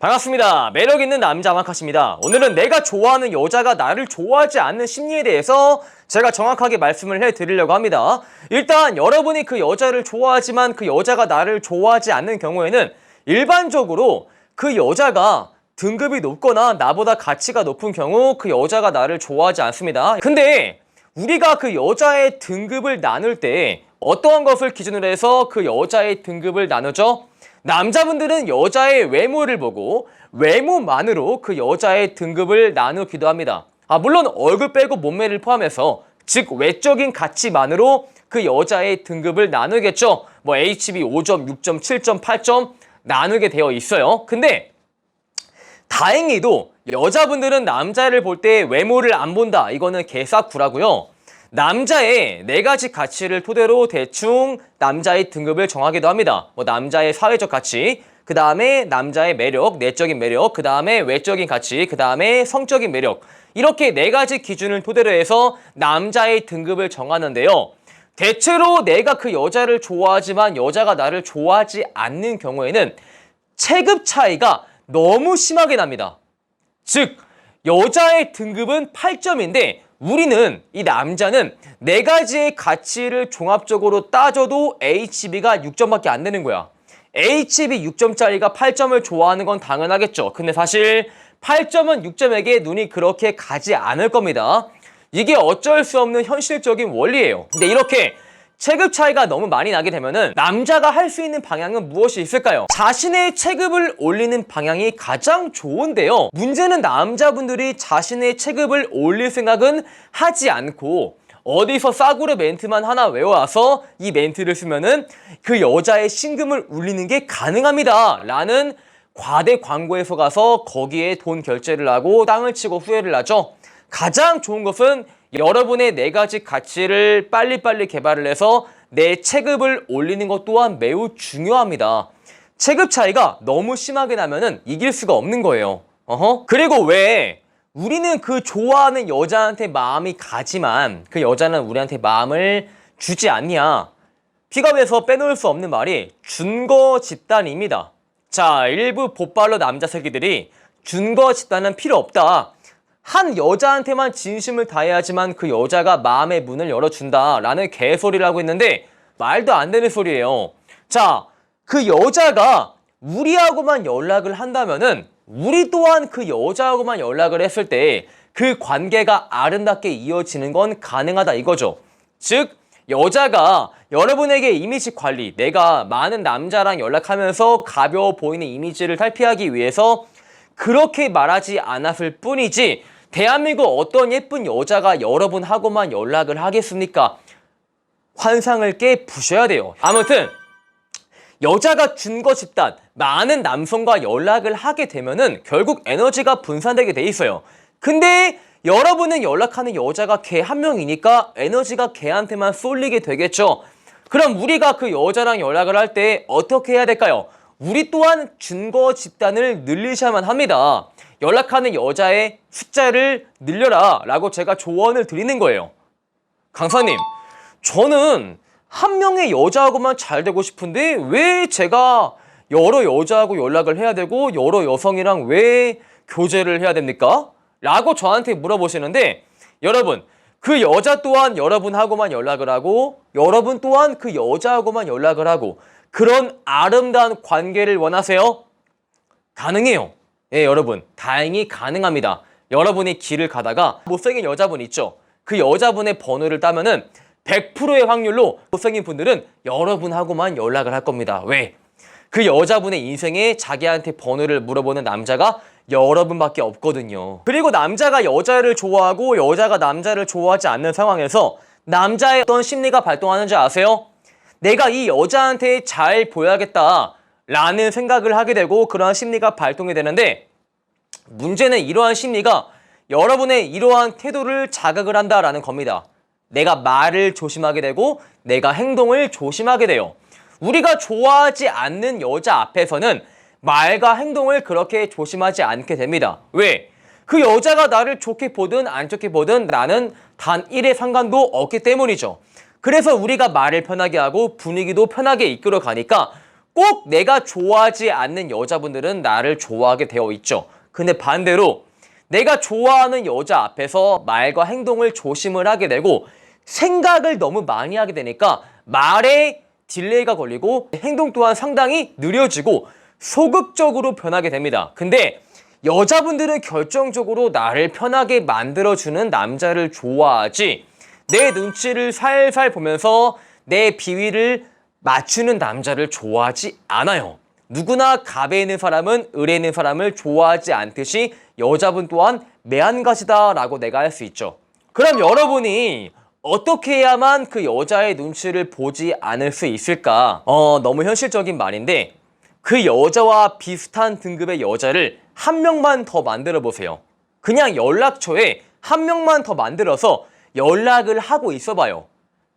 반갑습니다. 매력있는 남자 마카시입니다. 오늘은 내가 좋아하는 여자가 나를 좋아하지 않는 심리에 대해서 제가 정확하게 말씀을 해드리려고 합니다. 일단 여러분이 그 여자를 좋아하지만 그 여자가 나를 좋아하지 않는 경우에는 일반적으로 그 여자가 등급이 높거나 나보다 가치가 높은 경우 그 여자가 나를 좋아하지 않습니다. 근데 우리가 그 여자의 등급을 나눌 때 어떠한 것을 기준으로 해서 그 여자의 등급을 나누죠? 남자분들은 여자의 외모를 보고 외모만으로 그 여자의 등급을 나누기도 합니다. 물론 얼굴 빼고 몸매를 포함해서 즉 외적인 가치만으로 그 여자의 등급을 나누겠죠. 뭐 HB 5점, 6점, 7점, 8점 나누게 되어 있어요. 근데 다행히도 여자분들은 남자를 볼 때 외모를 안 본다. 이거는 개사구라고요. 남자의 4가지 가치를 토대로 대충 남자의 등급을 정하기도 합니다. 남자의 사회적 가치, 그 다음에 남자의 매력, 내적인 매력, 그 다음에 외적인 가치, 그 다음에 성적인 매력, 이렇게 4가지 기준을 토대로 해서 남자의 등급을 정하는데요. 대체로 내가 그 여자를 좋아하지만 여자가 나를 좋아하지 않는 경우에는 체급 차이가 너무 심하게 납니다. 즉 여자의 등급은 8점인데 우리는, 이 남자는 4가지의 가치를 종합적으로 따져도 HB가 6점밖에 안 되는 거야. HB 6점짜리가 8점을 좋아하는 건 당연하겠죠. 근데 사실 8점은 6점에게 눈이 그렇게 가지 않을 겁니다. 이게 어쩔 수 없는 현실적인 원리예요. 근데 이렇게 체급 차이가 너무 많이 나게 되면은 남자가 할 수 있는 방향은 무엇이 있을까요? 자신의 체급을 올리는 방향이 가장 좋은데요. 문제는 남자분들이 자신의 체급을 올릴 생각은 하지 않고 어디서 싸구려 멘트만 하나 외워와서 이 멘트를 쓰면은 그 여자의 심금을 울리는 게 가능합니다. 라는 과대 광고에 속아서 거기에 돈 결제를 하고 땅을 치고 후회를 하죠. 가장 좋은 것은 여러분의 4가지 가치를 빨리빨리 개발을 해서 내 체급을 올리는 것 또한 매우 중요합니다. 체급 차이가 너무 심하게 나면은 이길 수가 없는 거예요. 그리고 왜 우리는 그 좋아하는 여자한테 마음이 가지만 그 여자는 우리한테 마음을 주지 않냐? 픽업에서 빼놓을 수 없는 말이 준거 집단입니다. 자, 일부 보빨로 남자 새끼들이 준거 집단은 필요 없다. 한 여자한테만 진심을 다해야지만 그 여자가 마음의 문을 열어준다 라는 개소리를 하고 있는데 말도 안 되는 소리예요. 자, 그 여자가 우리하고만 연락을 한다면은 우리 또한 그 여자하고만 연락을 했을 때 그 관계가 아름답게 이어지는 건 가능하다 이거죠. 즉 여자가 여러분에게 이미지 관리, 내가 많은 남자랑 연락하면서 가벼워 보이는 이미지를 탈피하기 위해서 그렇게 말하지 않았을 뿐이지 대한민국 어떤 예쁜 여자가 여러분하고만 연락을 하겠습니까? 환상을 깨부셔야 돼요. 아무튼 여자가 준거 집단, 많은 남성과 연락을 하게 되면은 결국 에너지가 분산되게 돼 있어요. 근데 여러분은 연락하는 여자가 걔 한 명이니까 에너지가 걔한테만 쏠리게 되겠죠. 그럼 우리가 그 여자랑 연락을 할 때 어떻게 해야 될까요? 우리 또한 준거 집단을 늘리셔야만 합니다. 연락하는 여자의 숫자를 늘려라 라고 제가 조언을 드리는 거예요. 강사님, 저는 한 명의 여자하고만 잘 되고 싶은데 왜 제가 여러 여자하고 연락을 해야 되고 여러 여성이랑 왜 교제를 해야 됩니까? 라고 저한테 물어보시는데 여러분, 그 여자 또한 여러분하고만 연락을 하고 여러분 또한 그 여자하고만 연락을 하고 그런 아름다운 관계를 원하세요? 가능해요. 예, 여러분, 다행히 가능합니다. 여러분이 길을 가다가 못생긴 여자분 있죠? 그 여자분의 번호를 따면은 100%의 확률로 못생긴 분들은 여러분하고만 연락을 할 겁니다. 왜? 그 여자분의 인생에 자기한테 번호를 물어보는 남자가 여러분밖에 없거든요. 그리고 남자가 여자를 좋아하고 여자가 남자를 좋아하지 않는 상황에서 남자의 어떤 심리가 발동하는지 아세요? 내가 이 여자한테 잘 보여야겠다 라는 생각을 하게 되고 그러한 심리가 발동이 되는데 문제는 이러한 심리가 여러분의 이러한 태도를 자극을 한다라는 겁니다. 내가 말을 조심하게 되고 내가 행동을 조심하게 돼요. 우리가 좋아하지 않는 여자 앞에서는 말과 행동을 그렇게 조심하지 않게 됩니다. 왜? 그 여자가 나를 좋게 보든 안 좋게 보든 나는 단 1의 상관도 없기 때문이죠. 그래서 우리가 말을 편하게 하고 분위기도 편하게 이끌어 가니까 꼭 내가 좋아하지 않는 여자분들은 나를 좋아하게 되어 있죠. 근데 반대로 내가 좋아하는 여자 앞에서 말과 행동을 조심을 하게 되고 생각을 너무 많이 하게 되니까 말에 딜레이가 걸리고 행동 또한 상당히 느려지고 소극적으로 변하게 됩니다. 근데 여자분들은 결정적으로 나를 편하게 만들어주는 남자를 좋아하지 내 눈치를 살살 보면서 내 비위를 맞추는 남자를 좋아하지 않아요. 누구나 갑에 있는 사람은 을에 있는 사람을 좋아하지 않듯이 여자분 또한 매한가지다라고 내가 할 수 있죠. 그럼 여러분이 어떻게 해야만 그 여자의 눈치를 보지 않을 수 있을까? 너무 현실적인 말인데 그 여자와 비슷한 등급의 여자를 한 명만 더 만들어 보세요. 그냥 연락처에 한 명만 더 만들어서 연락을 하고 있어 봐요.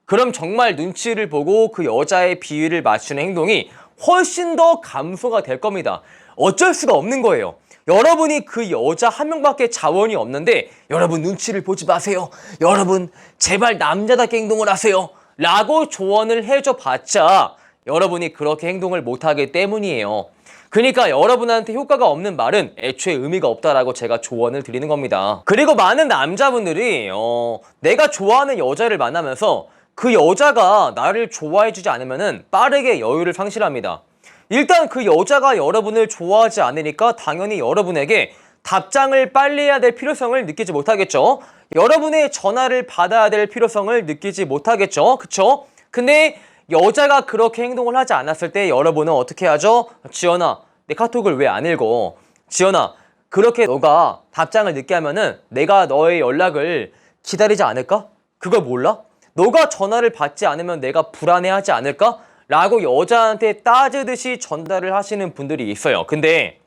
그럼 정말 눈치를 보고 그 여자의 비위를 맞추는 행동이 훨씬 더 감소가 될 겁니다. 어쩔 수가 없는 거예요. 여러분이 그 여자 한 명밖에 자원이 없는데 여러분 눈치를 보지 마세요. 여러분 제발 남자답게 행동을 하세요. 라고 조언을 해줘 봤자 여러분이 그렇게 행동을 못하기 때문이에요. 그러니까 여러분한테 효과가 없는 말은 애초에 의미가 없다라고 제가 조언을 드리는 겁니다. 그리고 많은 남자분들이 내가 좋아하는 여자를 만나면서 그 여자가 나를 좋아해주지 않으면 빠르게 여유를 상실합니다. 일단 그 여자가 여러분을 좋아하지 않으니까 당연히 여러분에게 답장을 빨리 해야 될 필요성을 느끼지 못하겠죠. 여러분의 전화를 받아야 될 필요성을 느끼지 못하겠죠. 그쵸? 근데 여자가 그렇게 행동을 하지 않았을 때 여러분은 어떻게 하죠? 지연아, 내 카톡을 왜 안 읽어? 지연아, 그렇게 너가 답장을 늦게 하면은 내가 너의 연락을 기다리지 않을까? 그걸 몰라? 너가 전화를 받지 않으면 내가 불안해하지 않을까? 라고 여자한테 따지듯이 전달을 하시는 분들이 있어요. 근데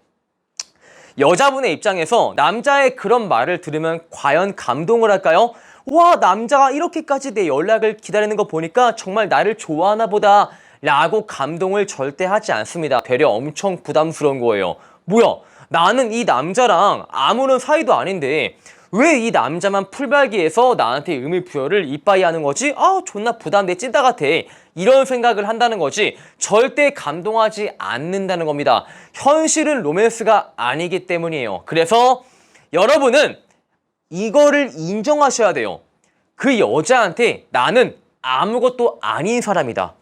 여자분의 입장에서 남자의 그런 말을 들으면 과연 감동을 할까요? 와, 남자가 이렇게까지 내 연락을 기다리는 거 보니까 정말 나를 좋아하나 보다 라고 감동을 절대 하지 않습니다. 되려 엄청 부담스러운 거예요. 뭐야, 나는 이 남자랑 아무런 사이도 아닌데 왜 이 남자만 풀발기해서 나한테 의미 부여를 이빠이 하는 거지? 존나 부담돼, 찐따 같아. 이런 생각을 한다는 거지 절대 감동하지 않는다는 겁니다. 현실은 로맨스가 아니기 때문이에요. 그래서 여러분은 이거를 인정하셔야 돼요. 그 여자한테 나는 아무것도 아닌 사람이다.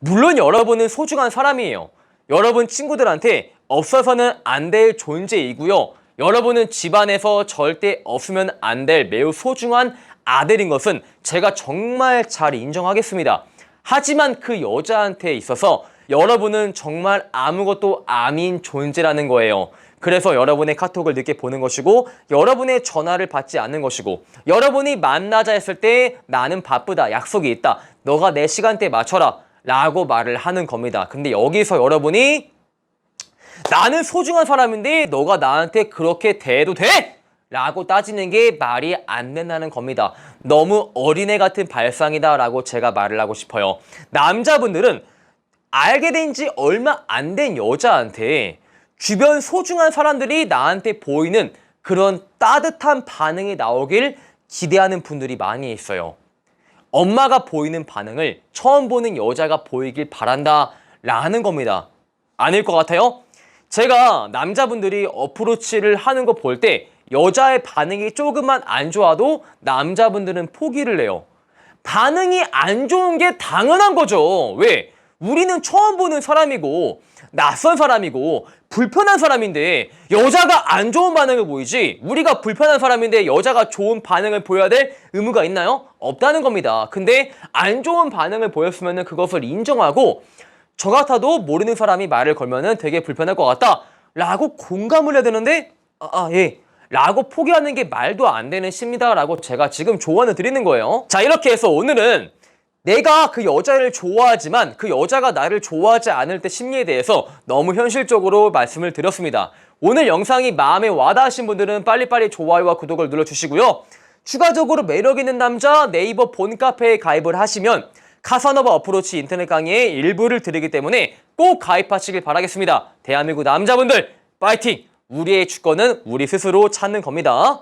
물론 여러분은 소중한 사람이에요. 여러분 친구들한테 없어서는 안 될 존재이고요. 여러분은 집안에서 절대 없으면 안 될 매우 소중한 아들인 것은 제가 정말 잘 인정하겠습니다. 하지만 그 여자한테 있어서 여러분은 정말 아무것도 아닌 존재라는 거예요. 그래서 여러분의 카톡을 늦게 보는 것이고 여러분의 전화를 받지 않는 것이고 여러분이 만나자 했을 때 나는 바쁘다, 약속이 있다, 너가 내 시간대에 맞춰라 라고 말을 하는 겁니다. 근데 여기서 여러분이 나는 소중한 사람인데 너가 나한테 그렇게 대해도 돼? 라고 따지는 게 말이 안 된다는 겁니다. 너무 어린애 같은 발상이다 라고 제가 말을 하고 싶어요. 남자분들은 알게 된 지 얼마 안 된 여자한테 주변 소중한 사람들이 나한테 보이는 그런 따뜻한 반응이 나오길 기대하는 분들이 많이 있어요. 엄마가 보이는 반응을 처음 보는 여자가 보이길 바란다 라는 겁니다. 아닐 것 같아요? 제가 남자분들이 어프로치를 하는 거 볼 때 여자의 반응이 조금만 안 좋아도 남자분들은 포기를 해요. 반응이 안 좋은 게 당연한 거죠. 왜? 우리는 처음 보는 사람이고 낯선 사람이고 불편한 사람인데 여자가 안 좋은 반응을 보이지 우리가 불편한 사람인데 여자가 좋은 반응을 보여야 될 의무가 있나요? 없다는 겁니다. 근데 안 좋은 반응을 보였으면 그것을 인정하고 저 같아도 모르는 사람이 말을 걸면은 되게 불편할 것 같다 라고 공감을 해야 되는데 예 라고 포기하는 게 말도 안 되는 시입니다 라고 제가 지금 조언을 드리는 거예요. 자, 이렇게 해서 오늘은 내가 그 여자를 좋아하지만 그 여자가 나를 좋아하지 않을 때 심리에 대해서 너무 현실적으로 말씀을 드렸습니다. 오늘 영상이 마음에 와닿으신 분들은 빨리빨리 좋아요와 구독을 눌러주시고요. 추가적으로 매력있는 남자 네이버 본카페에 가입을 하시면 카사노바 어프로치 인터넷 강의의 일부를 드리기 때문에 꼭 가입하시길 바라겠습니다. 대한민국 남자분들 파이팅! 우리의 주권은 우리 스스로 찾는 겁니다.